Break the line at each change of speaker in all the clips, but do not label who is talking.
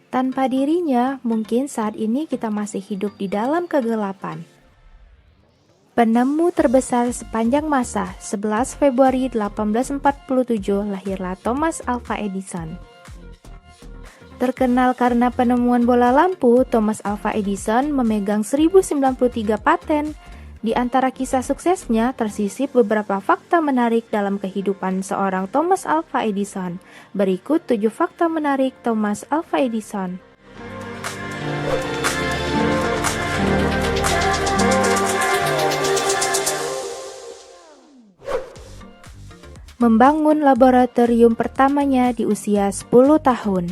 Tanpa dirinya, mungkin saat ini kita masih hidup di dalam kegelapan. Penemu terbesar sepanjang masa, 11 Februari 1847 lahirlah Thomas Alva Edison. Terkenal karena penemuan bola lampu, Thomas Alva Edison memegang 1093 paten. Di antara kisah suksesnya tersisip beberapa fakta menarik dalam kehidupan seorang Thomas Alva Edison. Berikut 7 fakta menarik Thomas Alva Edison. Membangun laboratorium pertamanya di usia 10 tahun.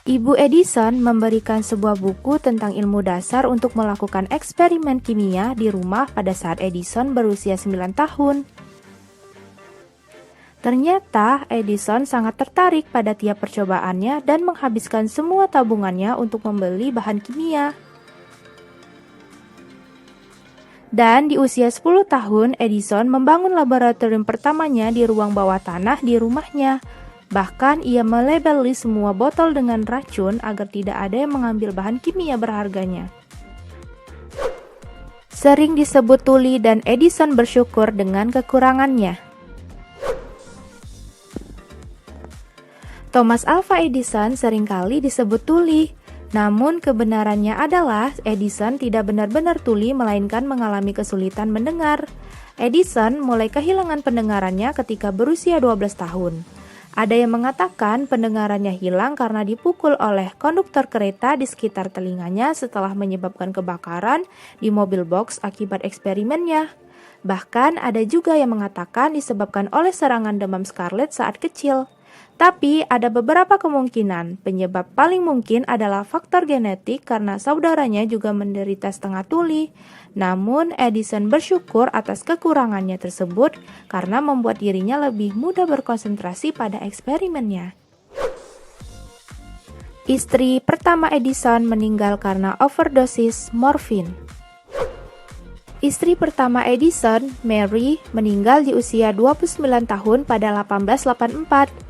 Ibu Edison memberikan sebuah buku tentang ilmu dasar untuk melakukan eksperimen kimia di rumah pada saat Edison berusia 9 tahun. Ternyata Edison sangat tertarik pada tiap percobaannya dan menghabiskan semua tabungannya untuk membeli bahan kimia. Dan di usia 10 tahun, Edison membangun laboratorium pertamanya di ruang bawah tanah di rumahnya. Bahkan ia melabeli semua botol dengan racun agar tidak ada yang mengambil bahan kimia berharganya. Sering disebut tuli dan Edison bersyukur dengan kekurangannya. Thomas Alva Edison seringkali disebut tuli. Namun kebenarannya adalah Edison tidak benar-benar tuli melainkan mengalami kesulitan mendengar. Edison mulai kehilangan pendengarannya ketika berusia 12 tahun. Ada yang mengatakan pendengarannya hilang karena dipukul oleh konduktor kereta di sekitar telinganya setelah menyebabkan kebakaran di mobil box akibat eksperimennya. Bahkan ada juga yang mengatakan disebabkan oleh serangan demam scarlet saat kecil. Tapi ada beberapa kemungkinan. Penyebab paling mungkin adalah faktor genetik karena saudaranya juga menderita setengah tuli. Namun Edison bersyukur atas kekurangannya tersebut karena membuat dirinya lebih mudah berkonsentrasi pada eksperimennya. Istri pertama Edison meninggal karena overdosis morfin. Istri pertama Edison, Mary, meninggal di usia 29 tahun pada 1884.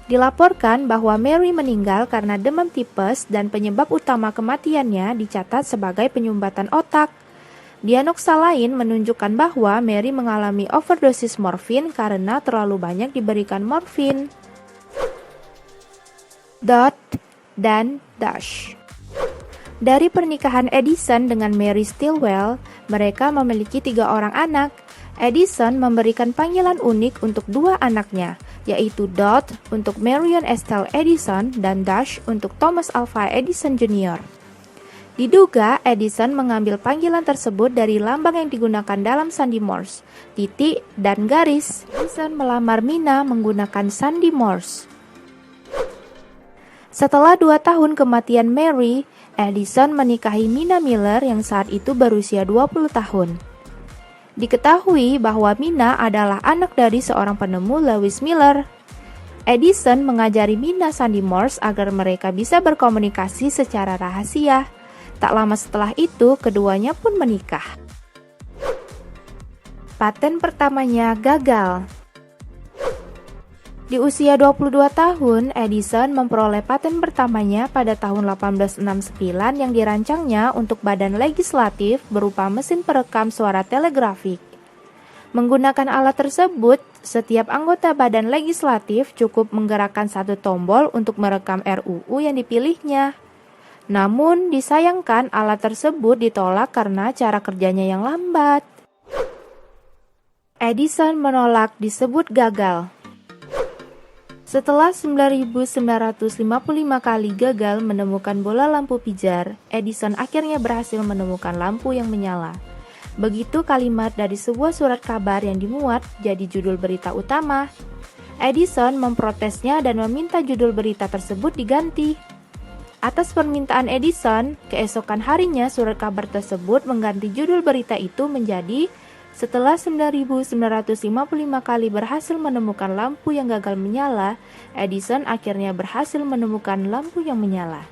Dilaporkan bahwa Mary meninggal karena demam tipes dan penyebab utama kematiannya dicatat sebagai penyumbatan otak. Diagnosa lain menunjukkan bahwa Mary mengalami overdosis morfin karena terlalu banyak diberikan morfin. Dot dan Dash. Dari pernikahan Edison dengan Mary Stilwell, mereka memiliki 3 orang anak. Edison memberikan panggilan unik untuk 2 anaknya, yaitu Dot untuk Marion Estelle Edison dan Dash untuk Thomas Alva Edison Jr. Diduga Edison mengambil panggilan tersebut dari lambang yang digunakan dalam sandi Morse, titik dan garis. Edison melamar Mina menggunakan sandi Morse. Setelah 2 tahun kematian Mary, Edison menikahi Mina Miller yang saat itu berusia 20 tahun. Diketahui bahwa Mina adalah anak dari seorang penemu Lewis Miller. Edison mengajari Mina sandi Morse agar mereka bisa berkomunikasi secara rahasia. Tak lama setelah itu, keduanya pun menikah. Paten pertamanya gagal. Di usia 22 tahun, Edison memperoleh paten pertamanya pada tahun 1869 yang dirancangnya untuk badan legislatif berupa mesin perekam suara telegrafik. Menggunakan alat tersebut, setiap anggota badan legislatif cukup menggerakkan satu tombol untuk merekam RUU yang dipilihnya. Namun, disayangkan alat tersebut ditolak karena cara kerjanya yang lambat. Edison menolak disebut gagal. Setelah 9.955 kali gagal menemukan bola lampu pijar, Edison akhirnya berhasil menemukan lampu yang menyala. Begitu kalimat dari sebuah surat kabar yang dimuat jadi judul berita utama. Edison memprotesnya dan meminta judul berita tersebut diganti. Atas permintaan Edison, keesokan harinya surat kabar tersebut mengganti judul berita itu menjadi setelah 9.955 kali berhasil menemukan lampu yang gagal menyala, Edison akhirnya berhasil menemukan lampu yang menyala.